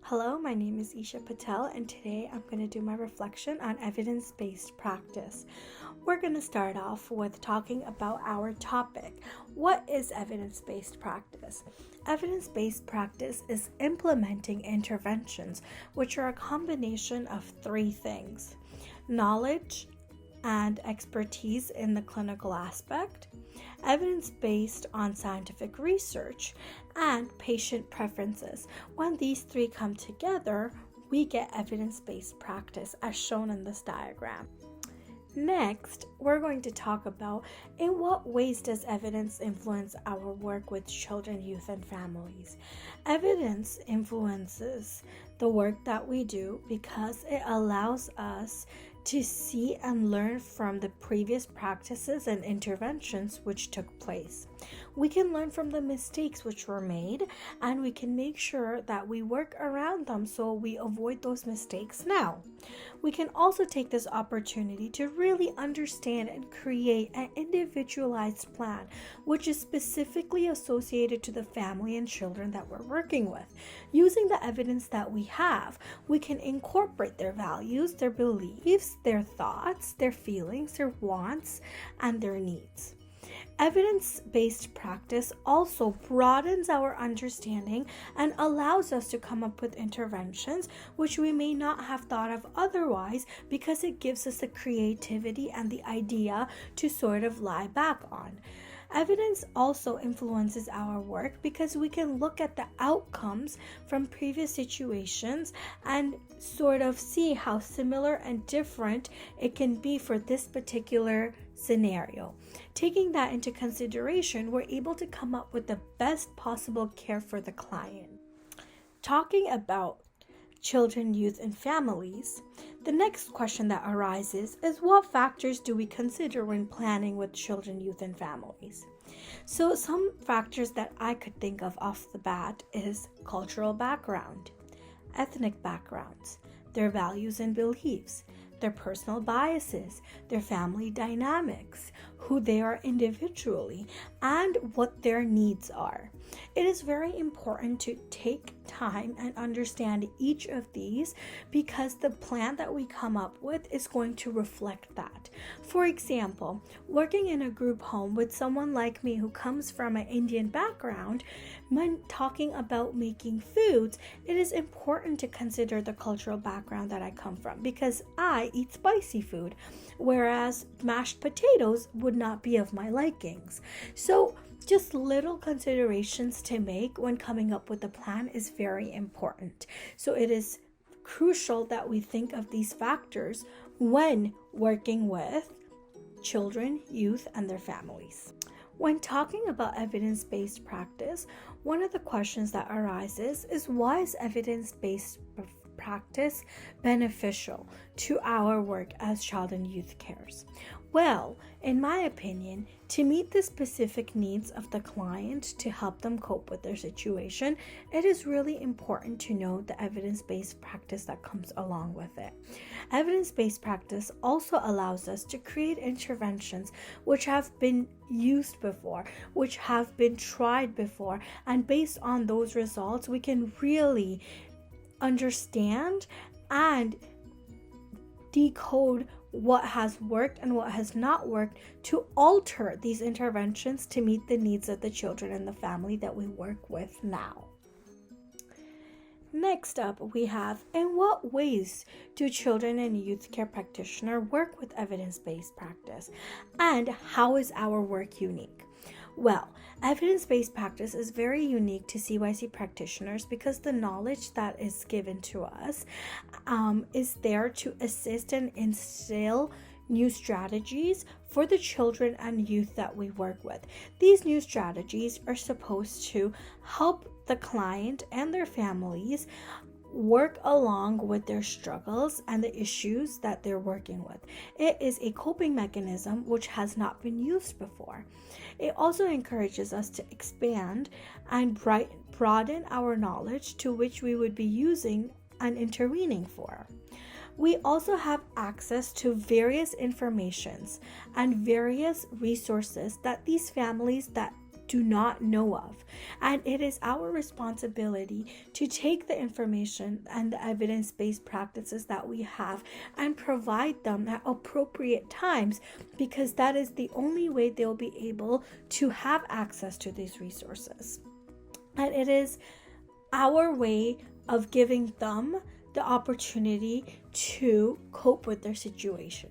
Hello, my name is Isha Patel, and today I'm going to do my reflection on evidence-based practice. We're going to start off with talking about our topic. What is evidence-based practice? Evidence-based practice is implementing interventions, which are a combination of three things: knowledge and expertise in the clinical aspect, evidence based on scientific research, and patient preferences. When these three come together, we get evidence-based practice as shown in this diagram. Next, we're going to talk about in what ways does evidence influence our work with children, youth, and families. Evidence influences the work that we do because it allows us to see and learn from the previous practices and interventions which took place. We can learn from the mistakes which were made, and we can make sure that we work around them so we avoid those mistakes now. We can also take this opportunity to really understand and create an individualized plan which is specifically associated to the family and children that we're working with. Using the evidence that we have, we can incorporate their values, their beliefs, their thoughts, their feelings, their wants, and their needs. Evidence-based practice also broadens our understanding and allows us to come up with interventions which we may not have thought of otherwise, because it gives us the creativity and the idea to sort of lie back on. Evidence also influences our work because we can look at the outcomes from previous situations and sort of see how similar and different it can be for this particular scenario. Taking that into consideration, we're able to come up with the best possible care for the client. Talking about children, youth, and families, the next question that arises is what factors do we consider when planning with children, youth, and families? So some factors that I could think of off the bat is cultural background, ethnic backgrounds, their values and beliefs, their personal biases, their family dynamics, who they are individually, and what their needs are. It is very important to take time and understand each of these because the plan that we come up with is going to reflect that. For example, working in a group home with someone like me who comes from an Indian background, when talking about making foods, it is important to consider the cultural background that I come from because I eat spicy food, whereas mashed potatoes would not be of my likings. So just little considerations to make when coming up with a plan is very important. So it is crucial that we think of these factors when working with children, youth, and their families. When talking about evidence-based practice, one of the questions that arises is why is evidence-based practice beneficial to our work as child and youth carers? Well, in my opinion, to meet the specific needs of the client to help them cope with their situation, it is really important to know the evidence-based practice that comes along with it. Evidence-based practice also allows us to create interventions which have been used before, which have been tried before, and based on those results, we can really understand and decode what has worked and what has not worked to alter these interventions to meet the needs of the children and the family that we work with now. Next up, we have in what ways do children and youth care practitioners work with evidence-based practice, and how is our work unique? Well, evidence-based practice is very unique to CYC practitioners because the knowledge that is given to us is there to assist and instill new strategies for the children and youth that we work with. These new strategies are supposed to help the client and their families work along with their struggles and the issues that they're working with. It is a coping mechanism which has not been used before. It also encourages us to expand and broaden our knowledge to which we would be using and intervening for. We also have access to various informations and various resources that these families that do not know of. And it is our responsibility to take the information and the evidence-based practices that we have and provide them at appropriate times, because that is the only way they'll be able to have access to these resources. And it is our way of giving them the opportunity to cope with their situation.